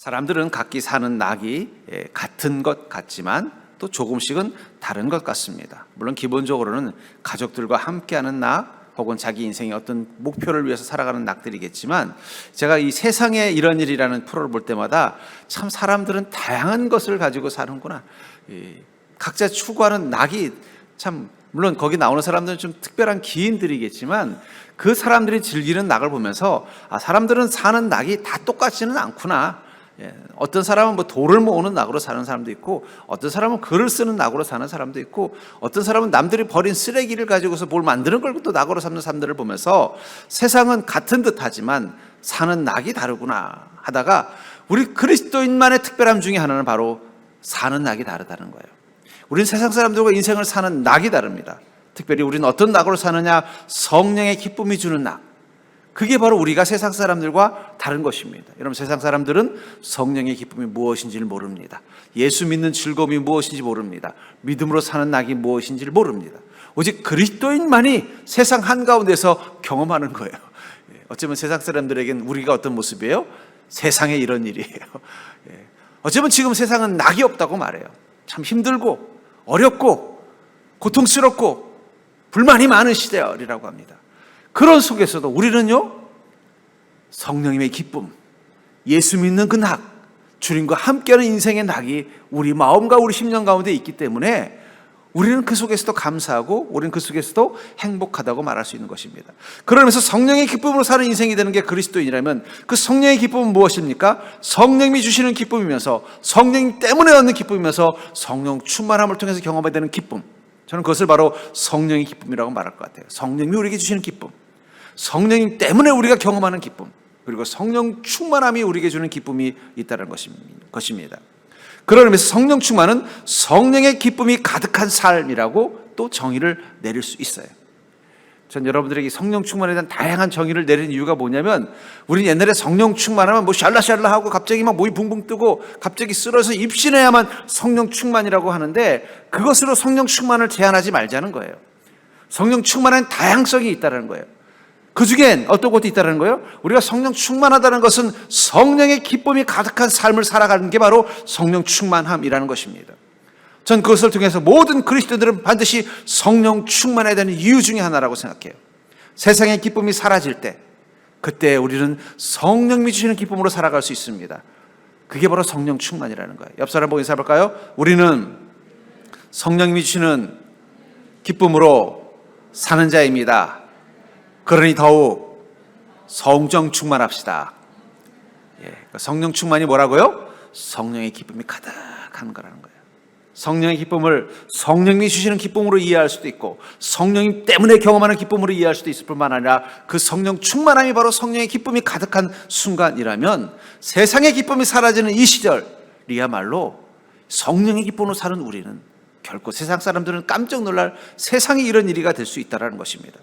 사람들은 각기 사는 낙이 같은 것 같지만 또 조금씩은 다른 것 같습니다. 물론 기본적으로는 가족들과 함께하는 낙 혹은 자기 인생의 어떤 목표를 위해서 살아가는 낙들이겠지만, 제가 이 세상에 이런 일이라는 프로를 볼 때마다 참 사람들은 다양한 것을 가지고 사는구나. 각자 추구하는 낙이 참, 물론 거기 나오는 사람들은 좀 특별한 기인들이겠지만 그 사람들이 즐기는 낙을 보면서 사람들은 사는 낙이 다 똑같지는 않구나. 어떤 사람은 뭐 돌을 모으는 낙으로 사는 사람도 있고, 어떤 사람은 글을 쓰는 낙으로 사는 사람도 있고, 어떤 사람은 남들이 버린 쓰레기를 가지고서 뭘 만드는 걸 또 낙으로 삼는 사람들을 보면서 세상은 같은 듯 하지만 사는 낙이 다르구나 하다가, 우리 그리스도인만의 특별함 중에 하나는 바로 사는 낙이 다르다는 거예요. 우리는 세상 사람들과 인생을 사는 낙이 다릅니다. 특별히 우리는 어떤 낙으로 사느냐, 성령의 기쁨이 주는 낙. 그게 바로 우리가 세상 사람들과 다른 것입니다. 여러분, 세상 사람들은 성령의 기쁨이 무엇인지를 모릅니다. 예수 믿는 즐거움이 무엇인지 모릅니다. 믿음으로 사는 낙이 무엇인지를 모릅니다. 오직 그리스도인만이 세상 한가운데서 경험하는 거예요. 어쩌면 세상 사람들에겐 우리가 어떤 모습이에요? 세상에 이런 일이에요. 어쩌면 지금 세상은 낙이 없다고 말해요. 참 힘들고 어렵고 고통스럽고 불만이 많은 시대라고 합니다. 그런 속에서도 우리는요, 성령님의 기쁨, 예수 믿는 그 낙, 주님과 함께하는 인생의 낙이 우리 마음과 우리 심령 가운데 있기 때문에 우리는 그 속에서도 감사하고 우리는 그 속에서도 행복하다고 말할 수 있는 것입니다. 그러면서 성령의 기쁨으로 사는 인생이 되는 게 그리스도인이라면, 그 성령의 기쁨은 무엇입니까? 성령님이 주시는 기쁨이면서, 성령 때문에 얻는 기쁨이면서 성령 충만함을 통해서 경험하게 되는 기쁨. 저는 그것을 바로 성령의 기쁨이라고 말할 것 같아요. 성령님이 우리에게 주시는 기쁨, 성령님 때문에 우리가 경험하는 기쁨, 그리고 성령 충만함이 우리에게 주는 기쁨이 있다는 것입니다. 그런 의미에서 성령 충만은 성령의 기쁨이 가득한 삶이라고 또 정의를 내릴 수 있어요. 전 여러분들에게 성령 충만에 대한 다양한 정의를 내리는 이유가 뭐냐면, 우리는 옛날에 성령 충만하면 뭐 샬라샬라하고 갑자기 막 몸이 붕붕 뜨고 갑자기 쓰러서 입신해야만 성령 충만이라고 하는데, 그것으로 성령 충만을 제한하지 말자는 거예요. 성령 충만에는 다양성이 있다는 거예요. 그 중엔 어떤 것도 있다는 거예요? 우리가 성령 충만하다는 것은 성령의 기쁨이 가득한 삶을 살아가는 게 바로 성령 충만함이라는 것입니다. 전 그것을 통해서 모든 그리스도인들은 반드시 성령 충만해야 되는 이유 중에 하나라고 생각해요. 세상의 기쁨이 사라질 때, 그때 우리는 성령님이 주시는 기쁨으로 살아갈 수 있습니다. 그게 바로 성령 충만이라는 거예요. 옆 사람 보고 인사해 볼까요? 우리는 성령님이 주시는 기쁨으로 사는 자입니다. 그러니 더욱 성령 충만합시다. 성령 충만이 뭐라고요? 성령의 기쁨이 가득한 거라는 거예요. 성령의 기쁨을 성령님이 주시는 기쁨으로 이해할 수도 있고, 성령님 때문에 경험하는 기쁨으로 이해할 수도 있을 뿐만 아니라, 그 성령 충만함이 바로 성령의 기쁨이 가득한 순간이라면, 세상의 기쁨이 사라지는 이 시절이야말로 성령의 기쁨으로 사는 우리는 결코 세상 사람들은 깜짝 놀랄 세상에 이런 일이가 될 수 있다는 것입니다.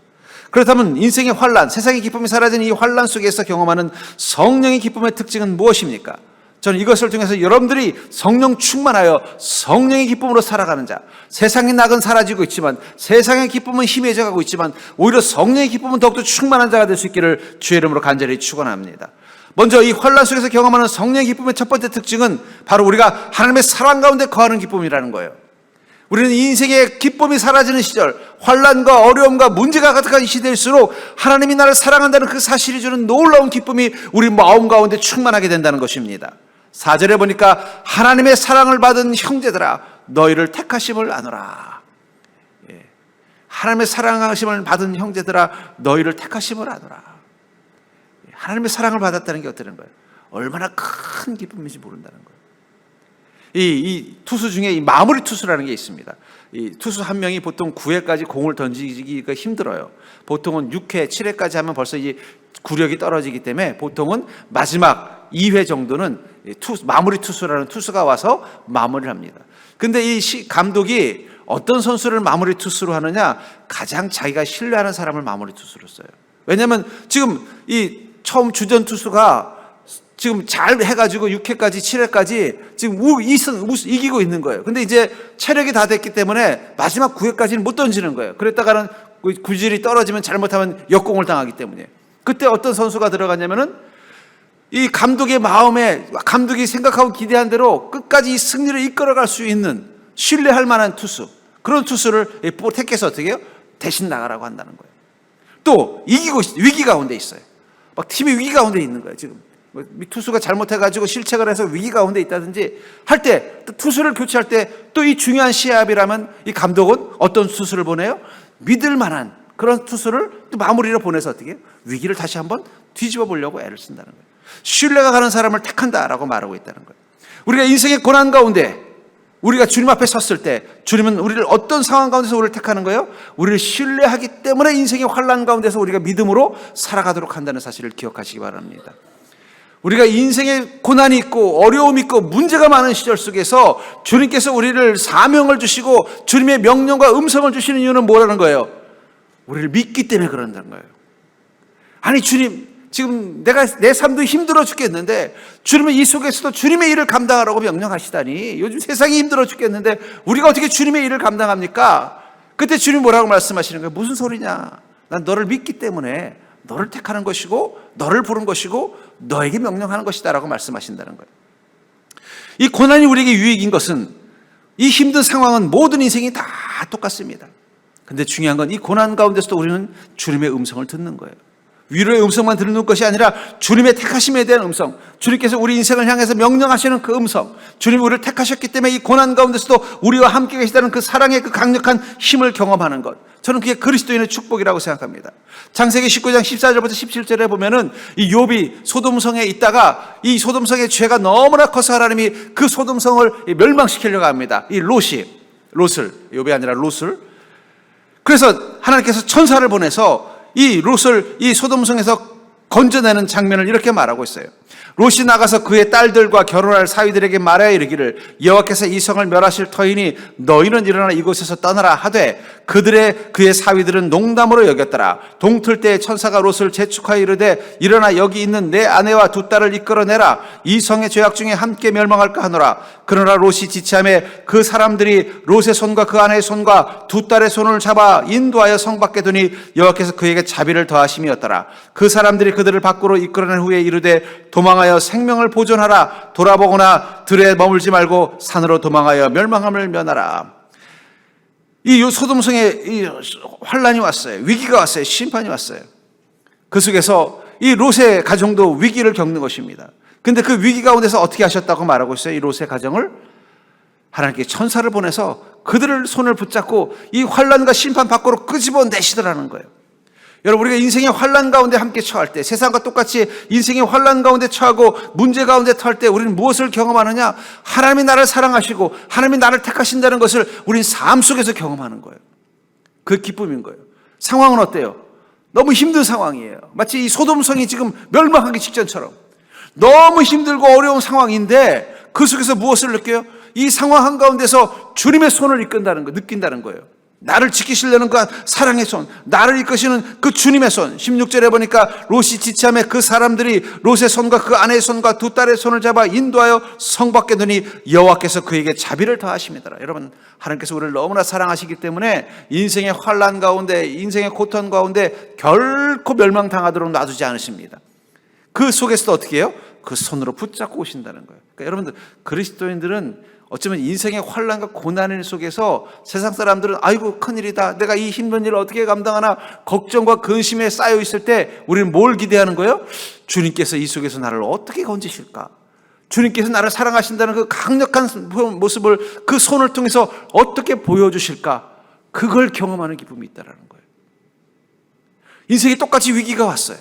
그렇다면 인생의 환란, 세상의 기쁨이 사라지는 이 환란 속에서 경험하는 성령의 기쁨의 특징은 무엇입니까? 저는 이것을 통해서 여러분들이 성령 충만하여 성령의 기쁨으로 살아가는 자, 세상의 낙은 사라지고 있지만, 세상의 기쁨은 희미해져 가고 있지만, 오히려 성령의 기쁨은 더욱더 충만한 자가 될 수 있기를 주의 이름으로 간절히 축원합니다. 먼저 이 환란 속에서 경험하는 성령의 기쁨의 첫 번째 특징은 바로 우리가 하나님의 사랑 가운데 거하는 기쁨이라는 거예요. 우리는 이 인생의 기쁨이 사라지는 시절, 환란과 어려움과 문제가 가득한 시대일수록 하나님이 나를 사랑한다는 그 사실이 주는 놀라운 기쁨이 우리 마음 가운데 충만하게 된다는 것입니다. 4절에 보니까 하나님의 사랑을 받은 형제들아 너희를 택하심을 아노라. 하나님의 사랑하심을 받은 형제들아 너희를 택하심을 아노라. 하나님의 사랑을 받았다는 게 어떠는 거예요? 얼마나 큰 기쁨인지 모른다는 거예요. 이 투수 중에 이 마무리 투수라는 게 있습니다. 이 투수 한 명이 보통 9회까지 공을 던지기가 힘들어요. 보통은 6회, 7회까지 하면 벌써 이 구력이 떨어지기 때문에 보통은 마지막 2회 정도는 마무리 투수라는 투수가 와서 마무리를 합니다. 근데 이 감독이 어떤 선수를 마무리 투수로 하느냐, 가장 자기가 신뢰하는 사람을 마무리 투수로 써요. 왜냐하면 지금 이 처음 주전 투수가 지금 잘 해가지고 6회까지 7회까지 지금 이기고 있는 거예요. 근데 이제 체력이 다 됐기 때문에 마지막 9회까지는 못 던지는 거예요. 그랬다가는 구질이 떨어지면 잘못하면 역공을 당하기 때문에. 그때 어떤 선수가 들어갔냐면은 이 감독의 마음에, 감독이 생각하고 기대한 대로 끝까지 이 승리를 이끌어갈 수 있는 신뢰할 만한 투수, 그런 투수를 택해서 어떻게 해요? 대신 나가라고 한다는 거예요. 또 위기 가운데 있어요. 막 팀이 위기 가운데 있는 거예요. 지금 투수가 잘못해가지고 실책을 해서 위기 가운데 있다든지 할 때, 또 투수를 교체할 때 또 이 중요한 시합이라면 이 감독은 어떤 투수를 보내요? 믿을 만한 그런 투수를 또 마무리로 보내서 어떻게 해요? 위기를 다시 한번 뒤집어 보려고 애를 쓴다는 거예요. 신뢰가 가는 사람을 택한다라고 말하고 있다는 거예요. 우리가 인생의 고난 가운데 우리가 주님 앞에 섰을 때 주님은 우리를 어떤 상황 가운데서 우리를 택하는 거예요? 우리를 신뢰하기 때문에 인생의 환난 가운데서 우리가 믿음으로 살아가도록 한다는 사실을 기억하시기 바랍니다. 우리가 인생의 고난이 있고 어려움이 있고 문제가 많은 시절 속에서 주님께서 우리를 사명을 주시고 주님의 명령과 음성을 주시는 이유는 뭐라는 거예요? 우리를 믿기 때문에 그런다는 거예요. 아니 주님, 지금 내 삶도 힘들어 죽겠는데 주님은 이 속에서도 주님의 일을 감당하라고 명령하시다니, 요즘 세상이 힘들어 죽겠는데 우리가 어떻게 주님의 일을 감당합니까? 그때 주님 뭐라고 말씀하시는 거예요? 무슨 소리냐? 난 너를 믿기 때문에 너를 택하는 것이고 너를 부른 것이고 너에게 명령하는 것이다 라고 말씀하신다는 거예요. 이 고난이 우리에게 유익인 것은, 이 힘든 상황은 모든 인생이 다 똑같습니다. 근데 중요한 건 이 고난 가운데서도 우리는 주님의 음성을 듣는 거예요. 위로의 음성만 듣는 것이 아니라 주님의 택하심에 대한 음성, 주님께서 우리 인생을 향해서 명령하시는 그 음성, 주님이 우리를 택하셨기 때문에 이 고난 가운데서도 우리와 함께 계시다는 그 사랑의 그 강력한 힘을 경험하는 것, 저는 그게 그리스도인의 축복이라고 생각합니다. 창세기 19장 14절부터 17절에 보면은 이 욥이 소돔성에 있다가 이 소돔성의 죄가 너무나 커서 하나님이 그 소돔성을 멸망시키려고 합니다. 이 롯을, 욥이 아니라 롯을. 그래서 하나님께서 천사를 보내서 이 롯을 이 소돔성에서 건져내는 장면을 이렇게 말하고 있어요. 롯이 나가서 그의 딸들과 결혼할 사위들에게 말하여 이르기를, 여호와께서 이 성을 멸하실 터이니 너희는 일어나 이곳에서 떠나라 하되, 그의 사위들은 농담으로 여겼더라. 동틀 때에 천사가 롯을 재촉하여 이르되, 일어나 여기 있는 내 아내와 두 딸을 이끌어내라. 이 성의 죄악 중에 함께 멸망할까 하노라. 그러나 롯이 지체하매 그 사람들이 롯의 손과 그 아내의 손과 두 딸의 손을 잡아 인도하여 성 밖에 두니 여호와께서 그에게 자비를 더하심이었더라. 그 사람들이 그들을 밖으로 이끌어낸 후에 이르되, 도망하여 생명을 보존하라. 돌아보거나 들에 머물지 말고 산으로 도망하여 멸망함을 면하라. 이 소돔성에 이 환란이 왔어요. 위기가 왔어요. 심판이 왔어요. 그 속에서 이 롯의 가정도 위기를 겪는 것입니다. 근데 그 위기 가운데서 어떻게 하셨다고 말하고 있어요? 이 롯의 가정을 하나님께 천사를 보내서 그들을 손을 붙잡고 이 환란과 심판 밖으로 끄집어내시더라는 거예요. 여러분, 우리가 인생의 환란 가운데 함께 처할 때, 세상과 똑같이 인생의 환란 가운데 처하고 문제 가운데 처할 때 우리는 무엇을 경험하느냐? 하나님이 나를 사랑하시고 하나님이 나를 택하신다는 것을 우리는 삶 속에서 경험하는 거예요. 그 기쁨인 거예요. 상황은 어때요? 너무 힘든 상황이에요. 마치 이 소돔성이 지금 멸망하기 직전처럼 너무 힘들고 어려운 상황인데 그 속에서 무엇을 느껴요? 이 상황 한가운데서 주님의 손을 느낀다는 거예요. 나를 지키시려는 그 사랑의 손, 나를 이끄시는 그 주님의 손. 16절에 보니까 롯이 지체하며 그 사람들이 롯의 손과 그 아내의 손과 두 딸의 손을 잡아 인도하여 성 밖에 두니 여호와께서 그에게 자비를 더하심이더라. 여러분, 하나님께서 우리를 너무나 사랑하시기 때문에 인생의 환난 가운데, 인생의 고통 가운데 결코 멸망당하도록 놔두지 않으십니다. 그 속에서도 어떻게 해요? 그 손으로 붙잡고 오신다는 거예요. 그러니까 여러분들, 그리스도인들은 어쩌면 인생의 환난과 고난 속에서 세상 사람들은 아이고 큰일이다, 내가 이 힘든 일을 어떻게 감당하나 걱정과 근심에 쌓여 있을 때 우리는 뭘 기대하는 거예요? 주님께서 이 속에서 나를 어떻게 건지실까? 주님께서 나를 사랑하신다는 그 강력한 모습을 그 손을 통해서 어떻게 보여주실까? 그걸 경험하는 기쁨이 있다는 거예요. 인생에 똑같이 위기가 왔어요.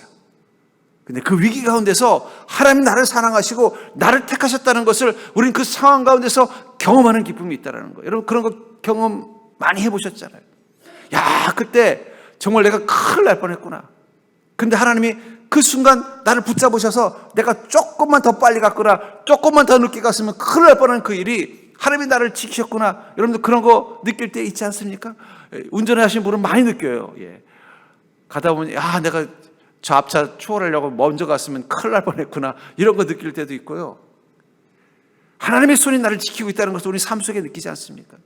근데 그 위기 가운데서 하나님 나를 사랑하시고 나를 택하셨다는 것을 우리는 그 상황 가운데서 경험하는 기쁨이 있다는 거예요. 여러분, 그런 거 경험 많이 해보셨잖아요. 야, 그때 정말 내가 큰일 날 뻔했구나. 근데 하나님이 그 순간 나를 붙잡으셔서 내가 조금만 더 빨리 갔거나 조금만 더 늦게 갔으면 큰일 날 뻔한 그 일이 하나님이 나를 지키셨구나. 여러분들 그런 거 느낄 때 있지 않습니까? 운전하시는 분은 많이 느껴요. 예. 가다 보니 내가 저 앞차 추월하려고 먼저 갔으면 큰일 날 뻔했구나, 이런 거 느낄 때도 있고요. 하나님의 손이 나를 지키고 있다는 것을 우리 삶 속에 느끼지 않습니까?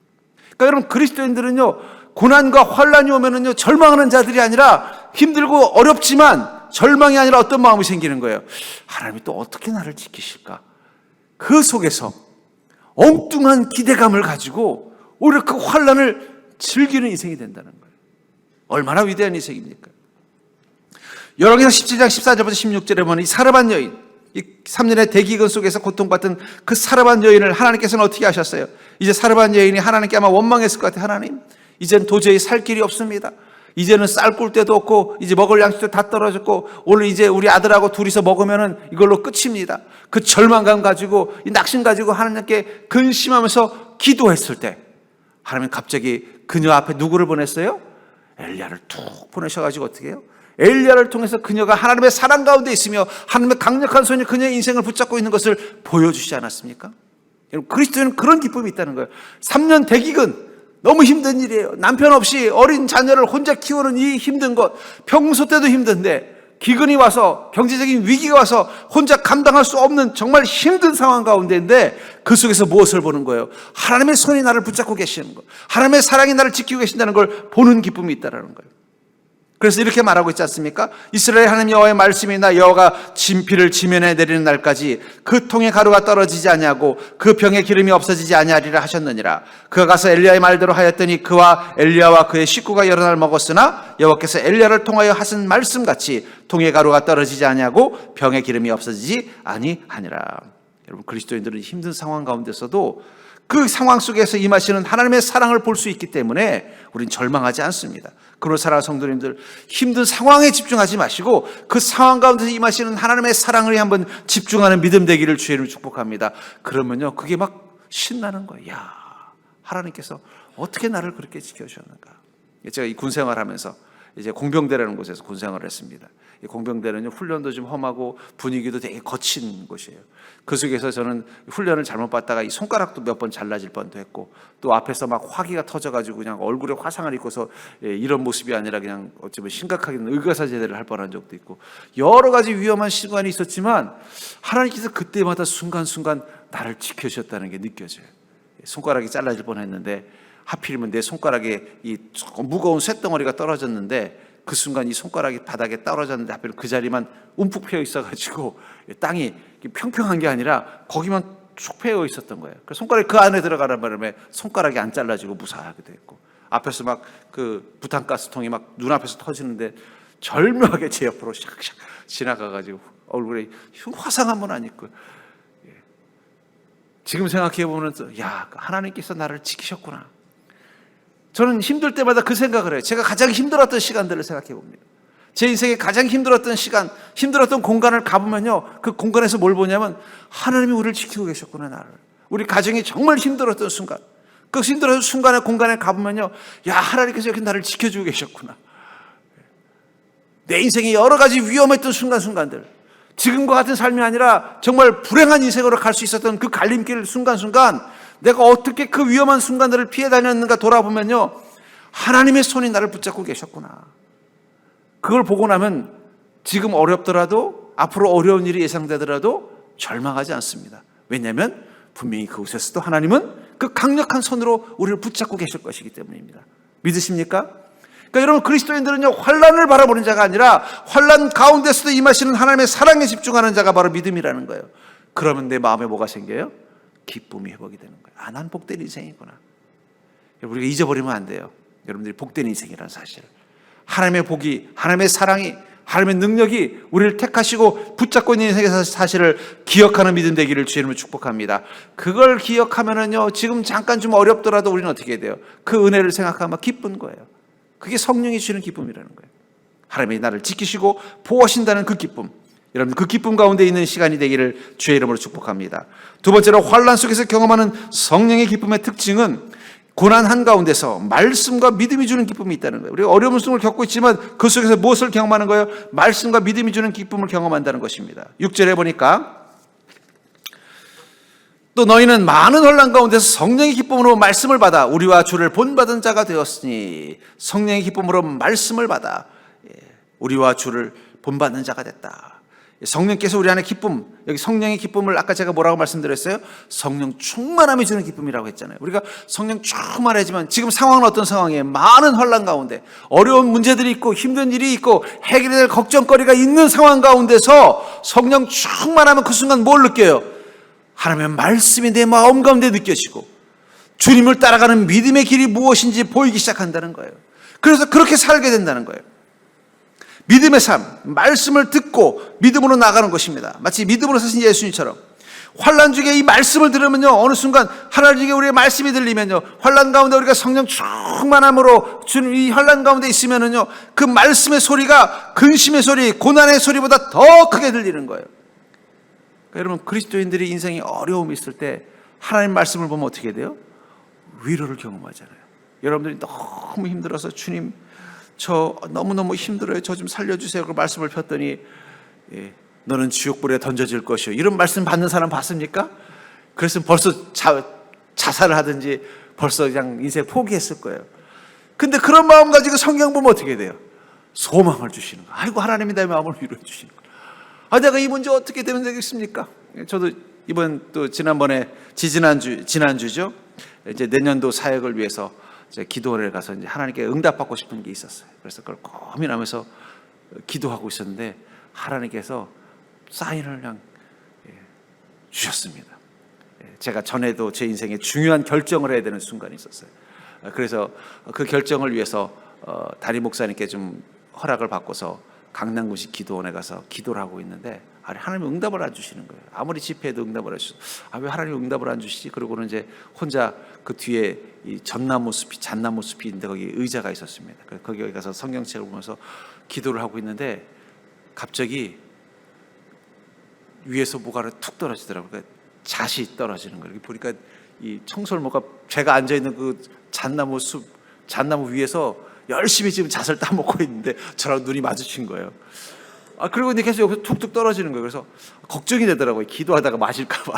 그러니까 여러분, 그리스도인들은요, 고난과 환란이 오면은요 절망하는 자들이 아니라 힘들고 어렵지만 절망이 아니라 어떤 마음이 생기는 거예요? 하나님이 또 어떻게 나를 지키실까? 그 속에서 엉뚱한 기대감을 가지고 오히려 그 환난을 즐기는 인생이 된다는 거예요. 얼마나 위대한 인생입니까? 열왕기상 17장 14절부터 16절에 보면 이 사르밧 여인, 이 3년의 대기근 속에서 고통받던 그 사르밧 여인을 하나님께서는 어떻게 하셨어요? 이제 사르밧 여인이 하나님께 아마 원망했을 것 같아요. 하나님, 이제는 도저히 살 길이 없습니다. 이제는 쌀 꿀 데도 없고 이제 먹을 양식도 다 떨어졌고 오늘 이제 우리 아들하고 둘이서 먹으면은 이걸로 끝입니다. 그 절망감 가지고 이 낙심 가지고 하나님께 근심하면서 기도했을 때 하나님 갑자기 그녀 앞에 누구를 보냈어요? 엘리야를 툭 보내셔가지고 어떻게 해요? 엘리야를 통해서 그녀가 하나님의 사랑 가운데 있으며 하나님의 강력한 손이 그녀의 인생을 붙잡고 있는 것을 보여주시지 않았습니까? 여러분, 그리스도에는 그런 기쁨이 있다는 거예요. 3년 대기근, 너무 힘든 일이에요. 남편 없이 어린 자녀를 혼자 키우는 이 힘든 것, 평소 때도 힘든데 기근이 와서, 경제적인 위기가 와서 혼자 감당할 수 없는 정말 힘든 상황 가운데인데 그 속에서 무엇을 보는 거예요? 하나님의 손이 나를 붙잡고 계시는 것, 하나님의 사랑이 나를 지키고 계신다는 걸 보는 기쁨이 있다는 거예요. 그래서 이렇게 말하고 있지 않습니까? 이스라엘 하나님 여호와의 말씀이 나 여호와가 진피를 지면에 내리는 날까지 그 통의 가루가 떨어지지 아니하고 그 병의 기름이 없어지지 아니하리라 하셨느니라. 그가 가서 엘리야의 말대로 하였더니 그와 엘리야와 그의 식구가 여러 날 먹었으나 여호와께서 엘리야를 통하여 하신 말씀같이 통의 가루가 떨어지지 아니하고 병의 기름이 없어지지 아니하니라. 여러분, 그리스도인들은 힘든 상황 가운데서도 그 상황 속에서 임하시는 하나님의 사랑을 볼 수 있기 때문에 우린 절망하지 않습니다. 그러므로 사랑하는 성도님들, 힘든 상황에 집중하지 마시고 그 상황 가운데서 임하시는 하나님의 사랑을 한번 집중하는 믿음 되기를 주의 이름으로 축복합니다. 그러면요, 그게 막 신나는 거예요. 야, 하나님께서 어떻게 나를 그렇게 지켜주셨는가. 제가 이 군생활 하면서 이제 공병대라는 곳에서 군생활을 했습니다. 이 공병대는요, 훈련도 좀 험하고 분위기도 되게 거친 곳이에요. 그 속에서 저는 훈련을 잘못 받다가 이 손가락도 몇 번 잘라질 뻔도 했고, 또 앞에서 막 화기가 터져가지고 그냥 얼굴에 화상을 입고서 이런 모습이 아니라 그냥 어쩌면 심각하게 의가사 제대를 할 뻔한 적도 있고, 여러 가지 위험한 시간이 있었지만 하나님께서 그때마다 순간순간 나를 지켜주셨다는 게 느껴져요. 손가락이 잘라질 뻔했는데 하필이면 내 손가락에 이 무거운 쇳덩어리가 떨어졌는데 그 순간 이 손가락이 바닥에 떨어졌는데 하필 그 자리만 움푹 패여 있어가지고 땅이 평평한 게 아니라 거기만 쭉 패여 있었던 거예요. 그래서 손가락이 그 안에 들어가는 바람에 손가락이 안 잘라지고 무사하게 됐고, 앞에서 막 그 부탄가스통이 막 눈앞에서 터지는데 절묘하게 제 옆으로 샥샥 지나가가지고 얼굴에 화상 한 번 안 입고, 지금 생각해 보면 야, 하나님께서 나를 지키셨구나. 저는 힘들 때마다 그 생각을 해요. 제가 가장 힘들었던 시간들을 생각해 봅니다. 제 인생에 가장 힘들었던 시간, 힘들었던 공간을 가보면요, 그 공간에서 뭘 보냐면 하나님이 우리를 지키고 계셨구나, 나를. 우리 가정이 정말 힘들었던 순간, 그 힘들었던 순간의 공간에 가보면요, 야, 하나님께서 이렇게 나를 지켜주고 계셨구나. 내 인생에 여러 가지 위험했던 순간순간들, 지금과 같은 삶이 아니라 정말 불행한 인생으로 갈 수 있었던 그 갈림길 순간순간, 내가 어떻게 그 위험한 순간들을 피해 다녔는가 돌아보면요, 하나님의 손이 나를 붙잡고 계셨구나. 그걸 보고 나면 지금 어렵더라도, 앞으로 어려운 일이 예상되더라도 절망하지 않습니다. 왜냐하면 분명히 그곳에서도 하나님은 그 강력한 손으로 우리를 붙잡고 계실 것이기 때문입니다. 믿으십니까? 그러니까 여러분, 그리스도인들은요, 환난을 바라보는 자가 아니라 환난 가운데서도 임하시는 하나님의 사랑에 집중하는 자가 바로 믿음이라는 거예요. 그러면 내 마음에 뭐가 생겨요? 기쁨이 회복이 되는 거예요. 아, 난 복된 인생이구나. 우리가 잊어버리면 안 돼요. 여러분들이 복된 인생이라는 사실을. 하나님의 복이, 하나님의 사랑이, 하나님의 능력이 우리를 택하시고 붙잡고 있는 인생의 사실을 기억하는 믿음 되기를 주의 이름으로 축복합니다. 그걸 기억하면은요, 지금 잠깐 좀 어렵더라도 우리는 어떻게 해야 돼요? 그 은혜를 생각하면 기쁜 거예요. 그게 성령이 주는 기쁨이라는 거예요. 하나님이 나를 지키시고 보호하신다는 그 기쁨. 여러분, 그 기쁨 가운데 있는 시간이 되기를 주의 이름으로 축복합니다. 두 번째로, 환난 속에서 경험하는 성령의 기쁨의 특징은 고난 한가운데서 말씀과 믿음이 주는 기쁨이 있다는 거예요. 우리가 어려운 순간을 겪고 있지만 그 속에서 무엇을 경험하는 거예요? 말씀과 믿음이 주는 기쁨을 경험한다는 것입니다. 6절에 보니까 또 너희는 많은 혼란 가운데서 성령의 기쁨으로 말씀을 받아 우리와 주를 본받은 자가 되었으니, 성령의 기쁨으로 말씀을 받아 우리와 주를 본받는 자가 됐다. 성령께서 우리 안에 기쁨, 여기 성령의 기쁨을 아까 제가 뭐라고 말씀드렸어요? 성령 충만함이 주는 기쁨이라고 했잖아요. 우리가 성령 충만하지만 지금 상황은 어떤 상황이에요? 많은 혼란 가운데 어려운 문제들이 있고 힘든 일이 있고 해결해야 될 걱정거리가 있는 상황 가운데서 성령 충만하면 그 순간 뭘 느껴요? 하나님의 말씀이 내 마음 가운데 느껴지고 주님을 따라가는 믿음의 길이 무엇인지 보이기 시작한다는 거예요. 그래서 그렇게 살게 된다는 거예요. 믿음의 삶, 말씀을 듣고 믿음으로 나가는 것입니다. 마치 믿음으로 사신 예수님처럼 환난 중에 이 말씀을 들으면요, 어느 순간 하나님께 우리의 말씀이 들리면요, 환난 가운데 우리가 성령 충만함으로 주님 이 환난 가운데 있으면은요, 그 말씀의 소리가 근심의 소리, 고난의 소리보다 더 크게 들리는 거예요. 그러니까 여러분, 그리스도인들이 인생에 어려움이 있을 때 하나님 말씀을 보면 어떻게 돼요? 위로를 경험하잖아요. 여러분들이 너무 힘들어서 주님, 저 너무너무 힘들어요. 저 좀 살려주세요. 그 말씀을 폈더니 너는 지옥불에 던져질 것이요. 이런 말씀 받는 사람 봤습니까? 그래서 벌써 자살을 하든지 벌써 그냥 인생 포기했을 거예요. 근데 그런 마음 가지고 성경 보면 어떻게 돼요? 소망을 주시는 거예요. 아이고, 하나님이 내 마음을 위로해 주시는 거예요. 아, 내가 이 문제 어떻게 되면 되겠습니까? 저도 이번 또 지난주죠. 이제 내년도 사역을 위해서 기도원에 가서 이제 하나님께 응답받고 싶은 게 있었어요. 그래서 그걸 고민하면서 기도하고 있었는데 하나님께서 사인을 그냥 주셨습니다. 제가 전에도 제 인생에 중요한 결정을 해야 되는 순간이 있었어요. 그래서 그 결정을 위해서 담임 목사님께 좀 허락을 받고서 강남구시 기도원에 가서 기도를 하고 있는데 하나님이 응답을 안 주시는 거예요. 아무리 집회해도 응답을 안 주시고, 왜 하나님이 응답을 안 주시지? 그러고는 이제 혼자 그 뒤에 이 잣나무 숲인데 거기 의자가 있었습니다. 거기 가서 성경책을 보면서 기도를 하고 있는데 갑자기 위에서 뭐가 툭 떨어지더라고요. 그러니까 잣이 떨어지는 거예요. 보니까 이 청설모가 제가 앉아 있는 그 잣나무 위에서 열심히 지금 잣을 따먹고 있는데 저랑 눈이 마주친 거예요. 그리고 이제 계속 여기서 툭툭 떨어지는 거예요. 그래서 걱정이 되더라고요. 기도하다가 맞을까봐.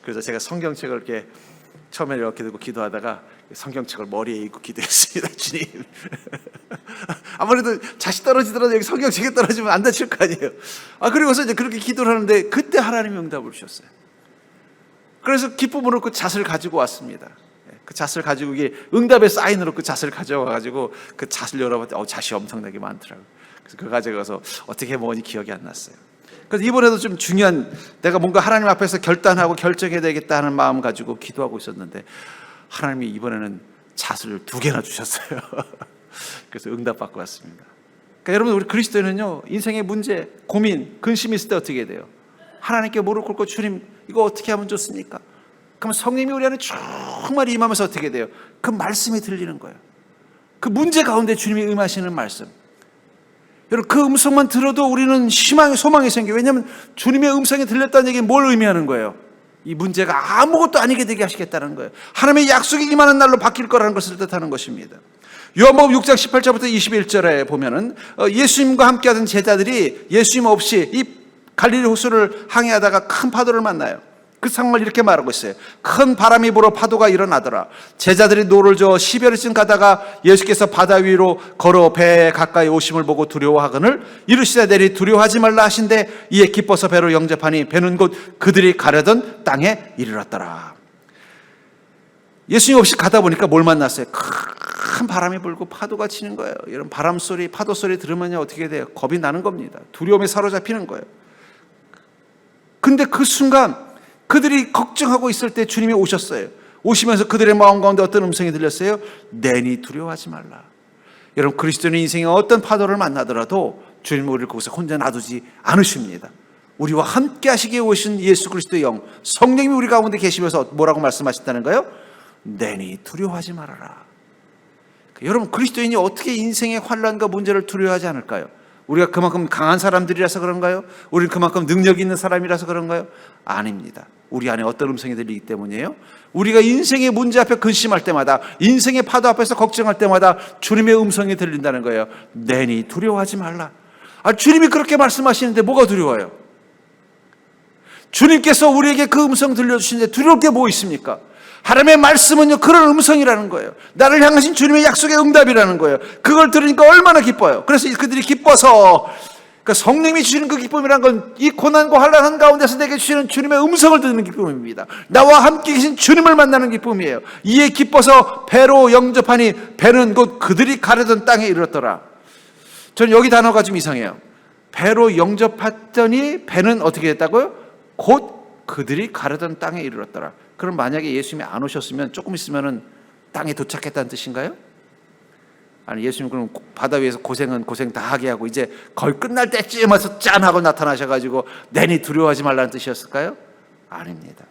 그래서 제가 성경책을 이렇게 처음에 이렇게 들고 기도하다가 성경책을 머리에 입고 기도했습니다. 주님. 아무래도 잣이 떨어지더라도 여기 성경책에 떨어지면 안 다칠 거 아니에요. 그리고서 이제 그렇게 기도를 하는데 그때 하나님이 응답을 주셨어요. 그래서 기쁨으로 그 잣을 가지고 왔습니다. 그 잣을 가지고 이게 응답의 사인으로 그 잣을 가져와가지고 그 잣을 열어봤더니 잣이 엄청나게 많더라고요. 그래서 그거 가져가서 어떻게 먹은지 기억이 안 났어요. 그래서 이번에도 좀 중요한, 내가 뭔가 하나님 앞에서 결단하고 결정해야 되겠다 하는 마음 가지고 기도하고 있었는데 하나님이 이번에는 잣을 2개나 주셨어요. 그래서 응답받고 왔습니다. 그러니까 여러분, 우리 그리스도인은요, 인생의 문제, 고민, 근심이 있을 때 어떻게 돼요? 하나님께 무릎 꿇고 주님, 이거 어떻게 하면 좋습니까? 그럼 성령이 우리 안에 정말 임하면서 어떻게 돼요? 그 말씀이 들리는 거예요. 그 문제 가운데 주님이 임하시는 말씀. 여러분, 그 음성만 들어도 우리는 소망이 생겨요. 왜냐하면 주님의 음성이 들렸다는 얘기는 뭘 의미하는 거예요? 이 문제가 아무것도 아니게 되게 하시겠다는 거예요. 하나님의 약속이 임하는 날로 바뀔 거라는 것을 뜻하는 것입니다. 요한복음 6장 18절부터 21절에 보면은 예수님과 함께하던 제자들이 예수님 없이 이 갈릴리 호수를 항해하다가 큰 파도를 만나요. 그 상황을 이렇게 말하고 있어요. 큰 바람이 불어 파도가 일어나더라. 제자들이 노를 저어 10여리쯤 가다가 예수께서 바다 위로 걸어 배에 가까이 오심을 보고 두려워하거늘 이르시되 내리 두려워하지 말라 하신대 이에 기뻐서 배로 영접하니 배는 곧 그들이 가려던 땅에 이르렀더라. 예수님 없이 가다 보니까 뭘 만났어요? 큰 바람이 불고 파도가 치는 거예요. 이런 바람 소리, 파도 소리 들으면 어떻게 돼요? 겁이 나는 겁니다. 두려움에 사로잡히는 거예요. 근데 그 순간 그들이 걱정하고 있을 때 주님이 오셨어요. 오시면서 그들의 마음 가운데 어떤 음성이 들렸어요? 내니 두려워하지 말라. 여러분, 그리스도인의 인생에 어떤 파도를 만나더라도 주님은 우리를 거기서 혼자 놔두지 않으십니다. 우리와 함께 하시기에 오신 예수 그리스도의 영, 성령님이 우리 가운데 계시면서 뭐라고 말씀하셨다는 거예요? 내니 두려워하지 말아라. 여러분, 그리스도인이 어떻게 인생의 환난과 문제를 두려워하지 않을까요? 우리가 그만큼 강한 사람들이라서 그런가요? 우리는 그만큼 능력 있는 사람이라서 그런가요? 아닙니다. 우리 안에 어떤 음성이 들리기 때문이에요? 우리가 인생의 문제 앞에 근심할 때마다, 인생의 파도 앞에서 걱정할 때마다 주님의 음성이 들린다는 거예요. 내니 두려워하지 말라. 주님이 그렇게 말씀하시는데 뭐가 두려워요? 주님께서 우리에게 그 음성 들려주시는데 두려울 게 뭐 있습니까? 하나님의 말씀은요, 그런 음성이라는 거예요. 나를 향하신 주님의 약속의 응답이라는 거예요. 그걸 들으니까 얼마나 기뻐요. 그래서 그들이 기뻐서 그러니까 성령이 주시는 그 기쁨이란 건 이 고난과 환난 가운데서 내게 주시는 주님의 음성을 듣는 기쁨입니다. 나와 함께 계신 주님을 만나는 기쁨이에요. 이에 기뻐서 배로 영접하니 배는 곧 그들이 가려던 땅에 이르렀더라. 저는 여기 단어가 좀 이상해요. 배로 영접했더니 배는 어떻게 됐다고요? 곧 그들이 가려던 땅에 이르렀더라. 그럼 만약에 예수님이 안 오셨으면 조금 있으면은 땅에 도착했다는 뜻인가요? 아니, 예수님 그럼 바다 위에서 고생 다 하게 하고 이제 거의 끝날 때쯤 와서 짠 하고 나타나셔가지고 내니 두려워하지 말라는 뜻이었을까요? 아닙니다.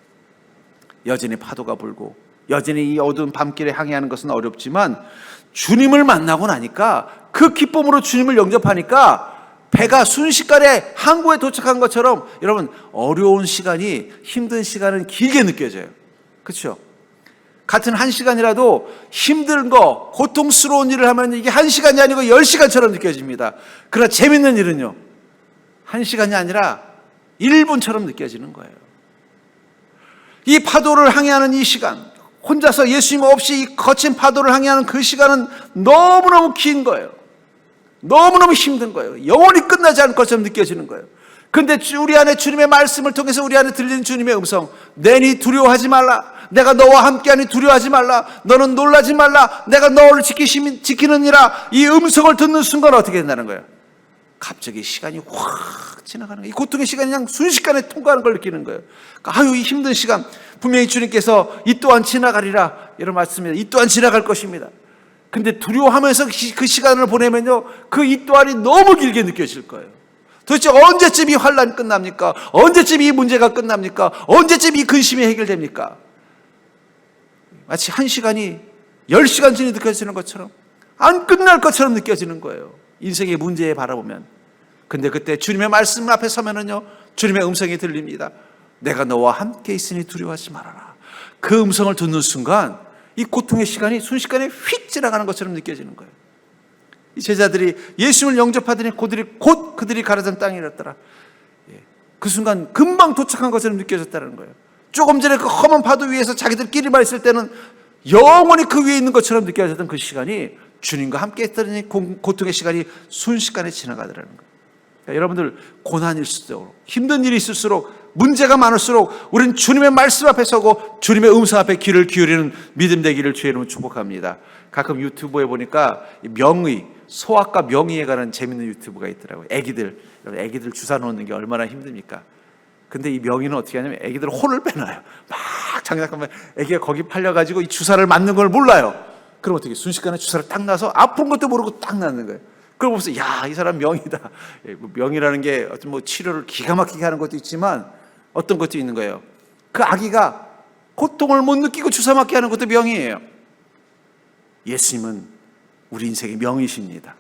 여전히 파도가 불고 여전히 이 어두운 밤길에 항해하는 것은 어렵지만 주님을 만나고 나니까 그 기쁨으로 주님을 영접하니까 배가 순식간에 항구에 도착한 것처럼 여러분 어려운 시간이 힘든 시간은 길게 느껴져요. 그렇죠? 같은 1시간이라도 힘든 거, 고통스러운 일을 하면 이게 1시간이 아니고 10시간처럼 느껴집니다. 그러나 재밌는 일은요, 1시간이 아니라 1분처럼 느껴지는 거예요. 이 파도를 항해하는 이 시간, 혼자서 예수님 없이 이 거친 파도를 항해하는 그 시간은 너무너무 긴 거예요. 너무너무 힘든 거예요. 영원히 끝나지 않을 것처럼 느껴지는 거예요. 그런데 우리 안에 주님의 말씀을 통해서 우리 안에 들리는 주님의 음성, 내니 두려워하지 말라, 내가 너와 함께하니 두려워하지 말라, 너는 놀라지 말라, 내가 너를 지키느니라, 이 음성을 듣는 순간 어떻게 된다는 거예요? 갑자기 시간이 확 지나가는 거예요. 이 고통의 시간이 그냥 순식간에 통과하는 걸 느끼는 거예요. 그러니까 아유, 이 힘든 시간, 분명히 주님께서 이 또한 지나가리라 이런 말씀입니다. 이 또한 지나갈 것입니다. 근데 두려워하면서 그 시간을 보내면요, 그 이 또한이 너무 길게 느껴질 거예요. 도대체 언제쯤 이 환난이 끝납니까? 언제쯤 이 문제가 끝납니까? 언제쯤 이 근심이 해결됩니까? 마치 1시간이 10시간쯤 느껴지는 것처럼 안 끝날 것처럼 느껴지는 거예요. 인생의 문제에 바라보면. 근데 그때 주님의 말씀 앞에 서면은요, 주님의 음성이 들립니다. 내가 너와 함께 있으니 두려워하지 말아라. 그 음성을 듣는 순간 이 고통의 시간이 순식간에 휙 지나가는 것처럼 느껴지는 거예요. 이 제자들이 예수님을 영접하더니 곧 그들이 가려던 땅에 이르렀더라. 그 순간 금방 도착한 것처럼 느껴졌다는 거예요. 조금 전에 그 험한 파도 위에서 자기들끼리만 있을 때는 영원히 그 위에 있는 것처럼 느껴졌던 그 시간이 주님과 함께 했더니 고통의 시간이 순식간에 지나가더라는 거예요. 그러니까 여러분들 고난이 있을수록, 힘든 일이 있을수록, 문제가 많을수록 우리는 주님의 말씀 앞에 서고 주님의 음성 앞에 귀를 기울이는 믿음 되기를 주의 이름으로 축복합니다. 가끔 유튜브에 보니까 명의, 소아과 명의에 관한 재밌는 유튜브가 있더라고요. 애기들 주사 놓는 게 얼마나 힘듭니까? 근데 이 명의는 어떻게 하냐면 애기들 혼을 빼놔요. 막 장난감에 애기가 거기 팔려가지고 이 주사를 맞는 걸 몰라요. 그럼 어떻게 순식간에 주사를 딱 놔서 아픈 것도 모르고 딱 놨는 거예요. 그걸 보면서 야, 이 사람 명의다. 명의라는 게 어떤 뭐 치료를 기가 막히게 하는 것도 있지만 어떤 것도 있는 거예요. 그 아기가 고통을 못 느끼고 주사 맞게 하는 것도 명의예요. 예수님은 우리 인생의 명의십니다.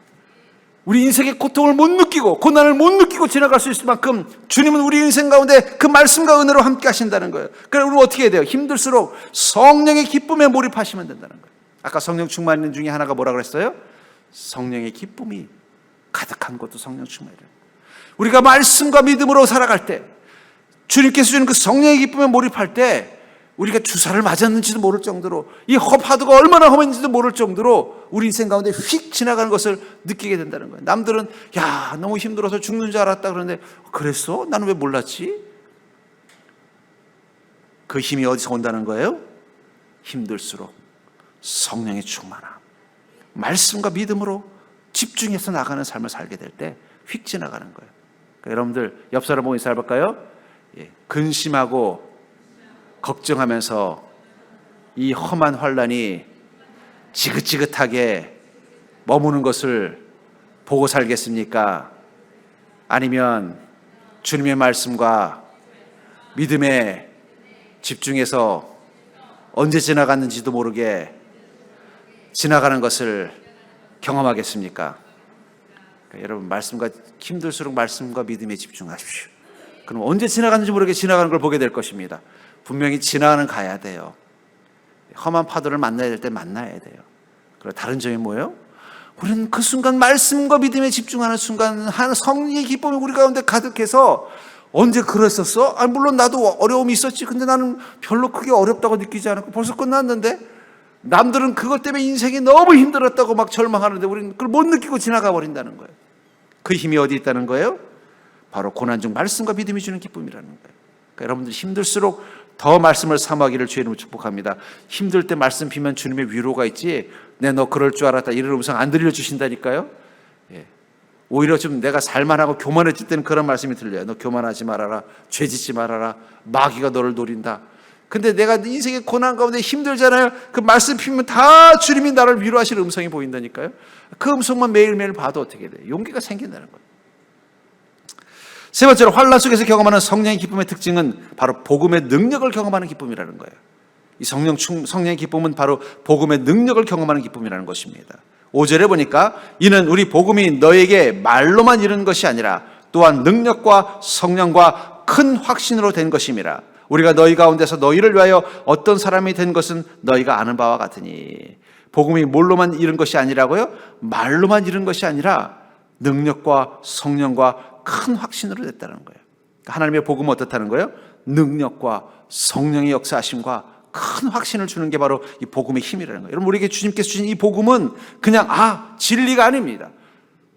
우리 인생의 고통을 못 느끼고 고난을 못 느끼고 지나갈 수 있을 만큼 주님은 우리 인생 가운데 그 말씀과 은혜로 함께 하신다는 거예요. 그래서 우리는 어떻게 해야 돼요? 힘들수록 성령의 기쁨에 몰입하시면 된다는 거예요. 아까 성령 충만인 중에 하나가 뭐라 그랬어요? 성령의 기쁨이 가득한 것도 성령 충만이래요. 우리가 말씀과 믿음으로 살아갈 때, 주님께서 주는 그 성령의 기쁨에 몰입할 때 우리가 주사를 맞았는지도 모를 정도로, 이 파도가 얼마나 험했는지도 모를 정도로 우리 인생 가운데 휙 지나가는 것을 느끼게 된다는 거예요. 남들은 야, 너무 힘들어서 죽는 줄 알았다 그러는데 그랬어? 나는 왜 몰랐지? 그 힘이 어디서 온다는 거예요? 힘들수록 성령의 충만함, 말씀과 믿음으로 집중해서 나가는 삶을 살게 될 때 휙 지나가는 거예요. 그러니까 여러분들 옆 사람 보고 인사해 볼까요? 근심하고 걱정하면서 이 험한 환난이 지긋지긋하게 머무는 것을 보고 살겠습니까? 아니면 주님의 말씀과 믿음에 집중해서 언제 지나갔는지도 모르게 지나가는 것을 경험하겠습니까? 그러니까 여러분, 말씀과 힘들수록 말씀과 믿음에 집중하십시오. 그럼 언제 지나갔는지 모르게 지나가는 걸 보게 될 것입니다. 분명히 지나가는 가야 돼요. 험한 파도를 만나야 될 때 만나야 돼요. 그리고 다른 점이 뭐예요? 우리는 그 순간 말씀과 믿음에 집중하는 순간 한 성령의 기쁨이 우리 가운데 가득해서 언제 그랬었어? 물론 나도 어려움이 있었지. 근데 나는 별로 크게 어렵다고 느끼지 않았고 벌써 끝났는데, 남들은 그것 때문에 인생이 너무 힘들었다고 막 절망하는데 우리는 그걸 못 느끼고 지나가 버린다는 거예요. 그 힘이 어디 있다는 거예요? 바로 고난 중 말씀과 믿음이 주는 기쁨이라는 거예요. 그러니까 여러분들 힘들수록 더 말씀을 사모하기를 주의 이름으로 축복합니다. 힘들 때 말씀 비면 주님의 위로가 있지, 내 너 그럴 줄 알았다 이런 음성 안 들려주신다니까요. 예. 오히려 좀 내가 살만하고 교만해질 때는 그런 말씀이 들려요. 너 교만하지 말아라, 죄짓지 말아라, 마귀가 너를 노린다. 근데 내가 인생의 고난 가운데 힘들잖아요. 그 말씀 피면 다 주님이 나를 위로하실 음성이 보인다니까요. 그 음성만 매일매일 봐도 어떻게 돼요? 용기가 생긴다는 거예요. 세 번째로, 환난 속에서 경험하는 성령의 기쁨의 특징은 바로 복음의 능력을 경험하는 기쁨이라는 거예요. 이 성령의 기쁨은 바로 복음의 능력을 경험하는 기쁨이라는 것입니다. 5절에 보니까 이는 우리 복음이 너에게 말로만 이른 것이 아니라 또한 능력과 성령과 큰 확신으로 된 것임이라. 우리가 너희 가운데서 너희를 위하여 어떤 사람이 된 것은 너희가 아는 바와 같으니. 복음이 뭘로만 이른 것이 아니라고요? 말로만 이른 것이 아니라 능력과 성령과 큰 확신으로 됐다는 거예요. 하나님의 복음은 어떻다는 거예요? 능력과 성령의 역사하심과 큰 확신을 주는 게 바로 이 복음의 힘이라는 거예요. 여러분, 우리에게 주님께서 주신 이 복음은 그냥 진리가 아닙니다.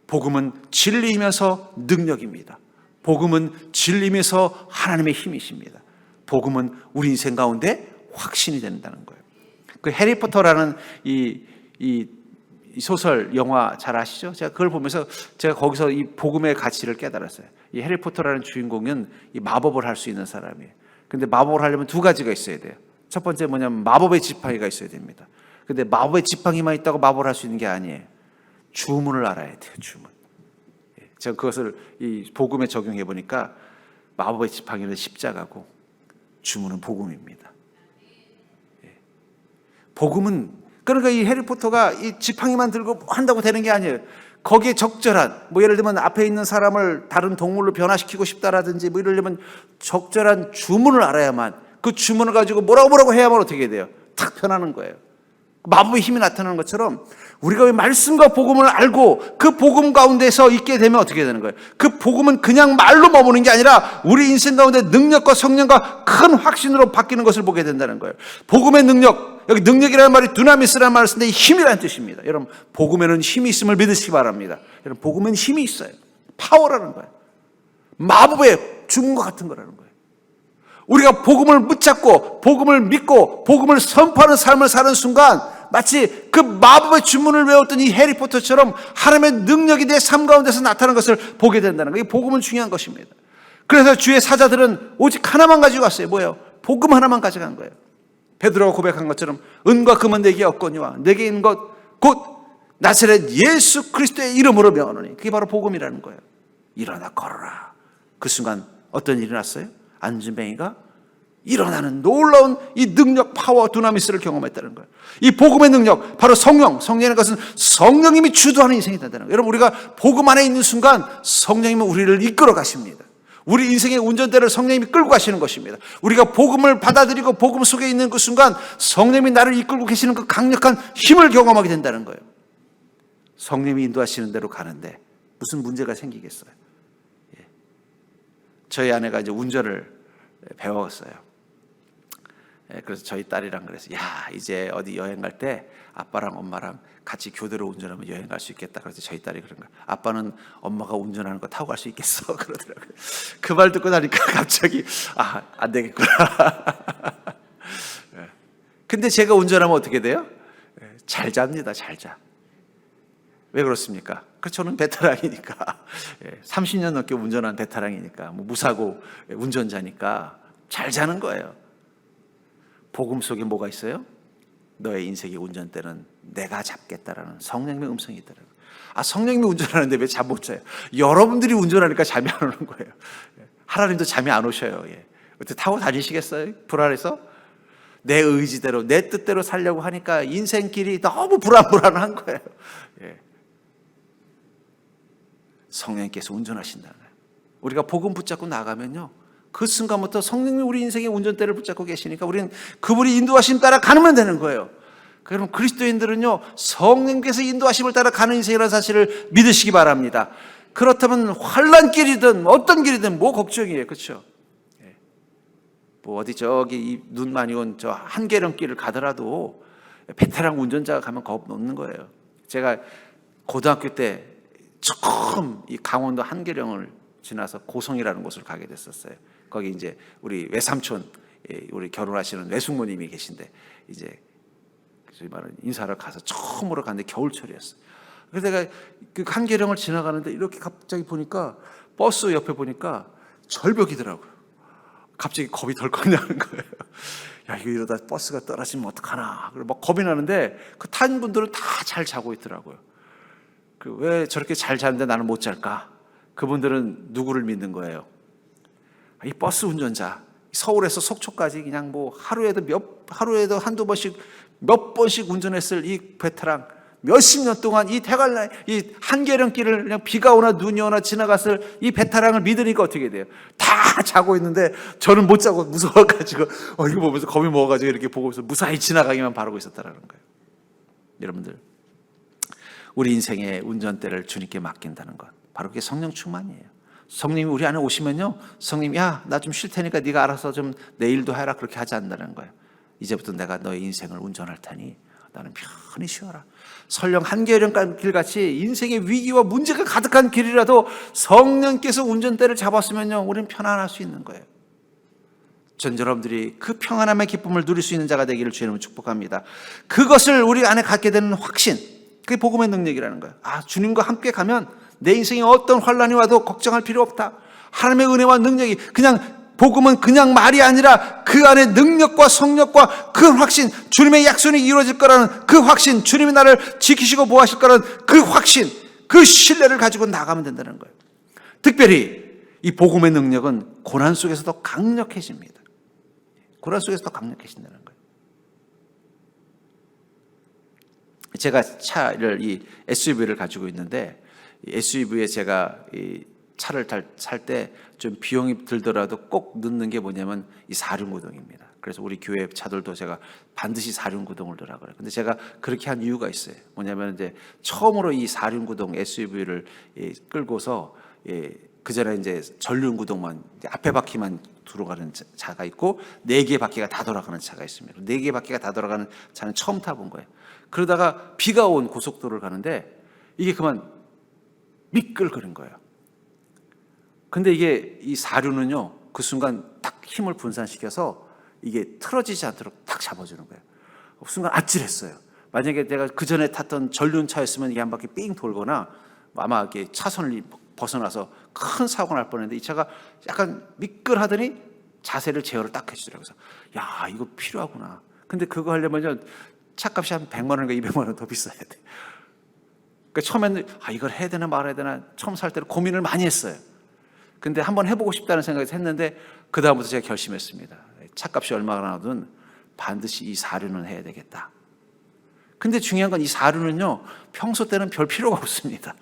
복음은 진리이면서 능력입니다. 복음은 진리이면서 하나님의 힘이십니다. 복음은 우리 인생 가운데 확신이 된다는 거예요. 그 해리포터라는 이 소설 영화 잘 아시죠? 제가 그걸 보면서 제가 거기서 이 복음의 가치를 깨달았어요. 이 해리포터라는 주인공은 이 마법을 할 수 있는 사람이에요. 근데 마법을 하려면 두 가지가 있어야 돼요. 첫 번째 뭐냐면 마법의 지팡이가 있어야 됩니다. 근데 마법의 지팡이만 있다고 마법을 할 수 있는 게 아니에요. 주문을 알아야 돼요. 주문. 제가 그것을 이 복음에 적용해 보니까 마법의 지팡이는 십자가고 주문은 복음입니다. 복음은, 그러니까 이 해리포터가 이 지팡이만 들고 한다고 되는 게 아니에요. 거기에 적절한, 예를 들면 앞에 있는 사람을 다른 동물로 변화시키고 싶다라든지 이러려면 적절한 주문을 알아야만, 그 주문을 가지고 뭐라고 해야만 어떻게 돼요? 탁 변하는 거예요. 마법의 힘이 나타나는 것처럼 우리가 말씀과 복음을 알고 그 복음 가운데서 있게 되면 어떻게 되는 거예요? 그 복음은 그냥 말로 머무는 게 아니라 우리 인생 가운데 능력과 성령과 큰 확신으로 바뀌는 것을 보게 된다는 거예요. 복음의 능력, 여기 능력이라는 말이 두나미스라는 말을 쓰는데 힘이라는 뜻입니다. 여러분, 복음에는 힘이 있음을 믿으시기 바랍니다. 여러분, 복음에는 힘이 있어요. 파워라는 거예요. 마법의 주문과 같은 거라는 거예요. 우리가 복음을 붙잡고 복음을 믿고 복음을 선포하는 삶을 사는 순간 마치 그 마법의 주문을 외웠던 이 해리포터처럼 하나님의 능력이 내 삶 가운데서 나타나는 것을 보게 된다는 거예요. 이 복음은 중요한 것입니다. 그래서 주의 사자들은 오직 하나만 가지고 왔어요. 뭐예요? 복음 하나만 가져간 거예요. 베드로가 고백한 것처럼 은과 금은 내게 없거니와 내게 있는 것 곧 나사렛 예수 그리스도의 이름으로 명하노니. 그게 바로 복음이라는 거예요. 일어나 걸어라. 그 순간 어떤 일이 났어요? 안진뱅이가 일어나는 놀라운 이 능력, 파워, 두나미스를 경험했다는 거예요. 이 복음의 능력, 바로 성령이라는 것은 성령님이 주도하는 인생이 된다는 거예요. 여러분, 우리가 복음 안에 있는 순간 성령님은 우리를 이끌어 가십니다. 우리 인생의 운전대를 성령님이 끌고 가시는 것입니다. 우리가 복음을 받아들이고 복음 속에 있는 그 순간 성령님이 나를 이끌고 계시는 그 강력한 힘을 경험하게 된다는 거예요. 성령님이 인도하시는 대로 가는데 무슨 문제가 생기겠어요? 저희 아내가 이제 운전을 배웠어요. 그래서 저희 딸이랑 그래서 이제 어디 여행 갈 때 아빠랑 엄마랑 같이 교대로 운전하면 여행 갈 수 있겠다. 그래서 저희 딸이 그런 거야. 아빠는 엄마가 운전하는 거 타고 갈 수 있겠어? 그러더라고요. 그 말 듣고 나니까 갑자기 안 되겠구나. 근데 제가 운전하면 어떻게 돼요? 잘 잡니다. 잘 자. 왜 그렇습니까? 저는 베테랑이니까, 30년 넘게 운전한 베테랑이니까, 무사고 운전자니까 잘 자는 거예요. 복음 속에 뭐가 있어요? 너의 인생의 운전대는 내가 잡겠다라는 성령님의 음성이 있더라고요. 성령님이 운전하는데 왜 잠 못 자요? 여러분들이 운전하니까 잠이 안 오는 거예요. 하나님도 잠이 안 오셔요. 어떻게 타고 다니시겠어요? 불안해서? 내 의지대로, 내 뜻대로 살려고 하니까 인생길이 너무 불안한 거예요. 성령님께서 운전하신다는 거예요. 우리가 복음 붙잡고 나가면요, 그 순간부터 성령님이 우리 인생의 운전대를 붙잡고 계시니까 우리는 그분이 인도하심 따라 가면 되는 거예요. 그럼 그리스도인들은요, 성령께서 인도하심을 따라 가는 인생이라는 사실을 믿으시기 바랍니다. 그렇다면 환난길이든 어떤 길이든 뭐 걱정이에요. 그렇죠? 어디 저기 눈 많이 온 저 한계령길을 가더라도 베테랑 운전자가 가면 겁 없는 거예요. 제가 고등학교 때 처음 이 강원도 한계령을 지나서 고성이라는 곳을 가게 됐었어요. 거기 이제 우리 외삼촌, 우리 결혼하시는 외숙모님이 계신데 이제 말은 인사를 가서 처음으로 갔는데 겨울철이었어요. 그래서 내가 그 한계령을 지나가는데 이렇게 갑자기 보니까 버스 옆에 보니까 절벽이더라고요. 갑자기 겁이 덜컥 나는 거예요. 야, 이거 이러다 버스가 떨어지면 어떡하나. 그리고 막 겁이 나는데 그 탄 분들은 다 잘 자고 있더라고요. 왜 저렇게 잘 자는데 나는 못 잘까? 그분들은 누구를 믿는 거예요? 이 버스 운전자, 서울에서 속초까지 그냥 뭐 하루에도 한두 번씩 몇 번씩 운전했을 이 베테랑, 몇십 년 동안 이 한계령길을 그냥 비가 오나 눈이 오나 지나갔을 이 베테랑을 믿으니까 어떻게 돼요? 다 자고 있는데 저는 못 자고 무서워가지고 이거 보면서 겁이 먹어가지고 이렇게 보고 있어 무사히 지나가기만 바라고 있었다라는 거예요. 여러분들, 우리 인생의 운전대를 주님께 맡긴다는 것, 바로 그게 성령 충만이에요. 성령이 우리 안에 오시면요, 성령이 야, 나 좀 쉴 테니까 네가 알아서 좀 내일도 해라, 그렇게 하지 않는다는 거예요. 이제부터 내가 너의 인생을 운전할 테니 나는 편히 쉬어라. 설령 한계령 길같이 인생의 위기와 문제가 가득한 길이라도 성령께서 운전대를 잡았으면요, 우리는 편안할 수 있는 거예요. 전 여러분들이 그 평안함의 기쁨을 누릴 수 있는 자가 되기를 주님은 축복합니다. 그것을 우리 안에 갖게 되는 확신, 그게 복음의 능력이라는 거예요. 주님과 함께 가면 내 인생에 어떤 환란이 와도 걱정할 필요 없다. 하나님의 은혜와 능력이, 그냥 복음은 그냥 말이 아니라 그 안에 능력과 성령과 그 확신, 주님의 약속이 이루어질 거라는 그 확신, 주님이 나를 지키시고 보호하실 거라는 그 확신, 그 신뢰를 가지고 나가면 된다는 거예요. 특별히 이 복음의 능력은 고난 속에서도 강력해집니다. 고난 속에서도 강력해진다는 거예요. 제가 이 SUV를 가지고 있는데, 이 SUV에 제가 이 차를 살 때 좀 비용이 들더라도 꼭 넣는 게 뭐냐면 이 사륜구동입니다. 그래서 우리 교회 차들도 제가 반드시 사륜구동을 넣으라 그래요. 근데 제가 그렇게 한 이유가 있어요. 뭐냐면 이제 처음으로 이 사륜구동 SUV를 끌고서 그 전에 이제 전륜구동만 앞에 바퀴만 들어가는 차가 있고 4개의 바퀴가 다 돌아가는 차가 있습니다. 4개의 바퀴가 다 돌아가는 차는 처음 타본 거예요. 그러다가 비가 온 고속도로를 가는데 이게 그만 미끌거린 거예요. 근데 이게 이 사륜은요, 그 순간 딱 힘을 분산시켜서 이게 틀어지지 않도록 딱 잡아주는 거예요. 순간 아찔했어요. 만약에 내가 그 전에 탔던 전륜차였으면 이게 한 바퀴 삥 돌거나 아마 이렇게 차선을 벗어나서 큰 사고가 날 뻔했는데 이 차가 약간 미끌하더니 자세를 제어를 딱 해주더라고요. 그래서 야, 이거 필요하구나. 근데 그거 하려면 차값이 한 100만 원인가 200만 원 더 비싸야 돼. 그러니까 처음에는 이걸 해야 되나 말아야 되나 처음 살 때는 고민을 많이 했어요. 근데 한번 해보고 싶다는 생각을 했는데 그 다음부터 제가 결심했습니다. 차값이 얼마나 나오든 반드시 이 사륜은 해야 되겠다. 근데 중요한 건 이 사륜은요, 평소 때는 별 필요가 없습니다.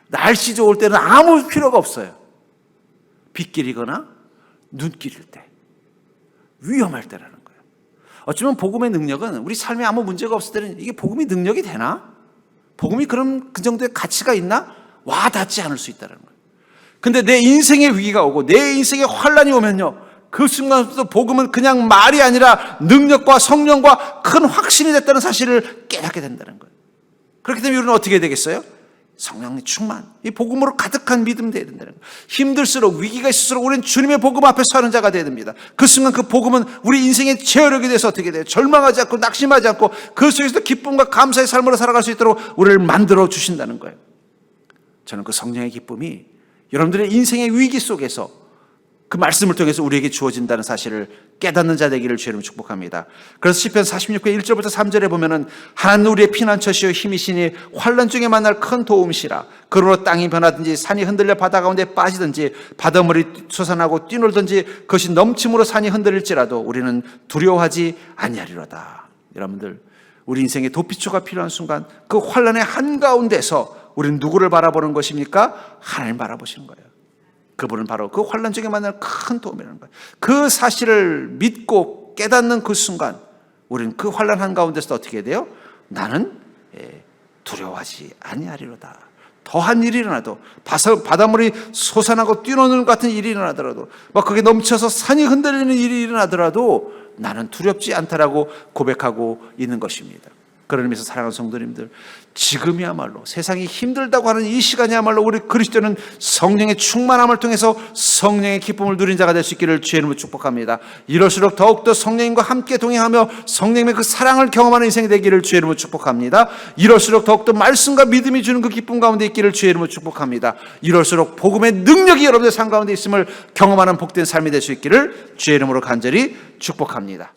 날씨 좋을 때는 아무 필요가 없어요. 빗길이거나 눈길일 때, 위험할 때라는 거예요. 어쩌면 복음의 능력은 우리 삶에 아무 문제가 없을 때는 이게 복음이 능력이 되나? 복음이 그 정도의 가치가 있나? 와 닿지 않을 수 있다는 거예요. 근데 내 인생의 위기가 오고 내 인생의 환란이 오면요, 그 순간부터 복음은 그냥 말이 아니라 능력과 성령과 큰 확신이 됐다는 사실을 깨닫게 된다는 거예요. 그렇기 때문에 우리는 어떻게 되겠어요? 성령의 충만, 이 복음으로 가득한 믿음 되어야 된다는 거예요. 힘들수록 위기가 있을수록 우리는 주님의 복음 앞에 서는 자가 되어야 됩니다. 그 순간 그 복음은 우리 인생의 제어력이 돼서 어떻게 돼요? 절망하지 않고 낙심하지 않고 그 속에서 기쁨과 감사의 삶으로 살아갈 수 있도록 우리를 만들어 주신다는 거예요. 저는 그 성령의 기쁨이 여러분들의 인생의 위기 속에서 그 말씀을 통해서 우리에게 주어진다는 사실을 깨닫는 자 되기를 주님 축복합니다. 그래서 시편 46편 1절부터 3절에 보면은 하나님 우리의 피난처시요 힘이시니 환난 중에 만날 큰 도움이시라. 그러므로 땅이 변하든지 산이 흔들려 바다 가운데 빠지든지 바닷물이 솟아나고 뛰놀든지 그것이 넘침으로 산이 흔들릴지라도 우리는 두려워하지 아니하리로다. 여러분들, 우리 인생에 도피처가 필요한 순간 그 환난의 한가운데서 우리는 누구를 바라보는 것입니까? 하나님 바라보시는 거예요. 그분은 바로 그 환난 중에 만날 큰 도움이라는 거예요. 그 사실을 믿고 깨닫는 그 순간 우리는 그 환난 한가운데서 어떻게 돼요? 나는 두려워하지 아니하리로다. 더한 일이 일어나도 바닷물이 솟아나고 뛰노는 것 같은 일이 일어나더라도 막 그게 넘쳐서 산이 흔들리는 일이 일어나더라도 나는 두렵지 않다라고 고백하고 있는 것입니다. 그런 의미에서 사랑하는 성도님들, 지금이야말로 세상이 힘들다고 하는 이 시간이야말로 우리 그리스도는 성령의 충만함을 통해서 성령의 기쁨을 누린 자가 될 수 있기를 주의 이름으로 축복합니다. 이럴수록 더욱더 성령님과 함께 동행하며 성령의 그 사랑을 경험하는 인생이 되기를 주의 이름으로 축복합니다. 이럴수록 더욱더 말씀과 믿음이 주는 그 기쁨 가운데 있기를 주의 이름으로 축복합니다. 이럴수록 복음의 능력이 여러분의 삶 가운데 있음을 경험하는 복된 삶이 될 수 있기를 주의 이름으로 간절히 축복합니다.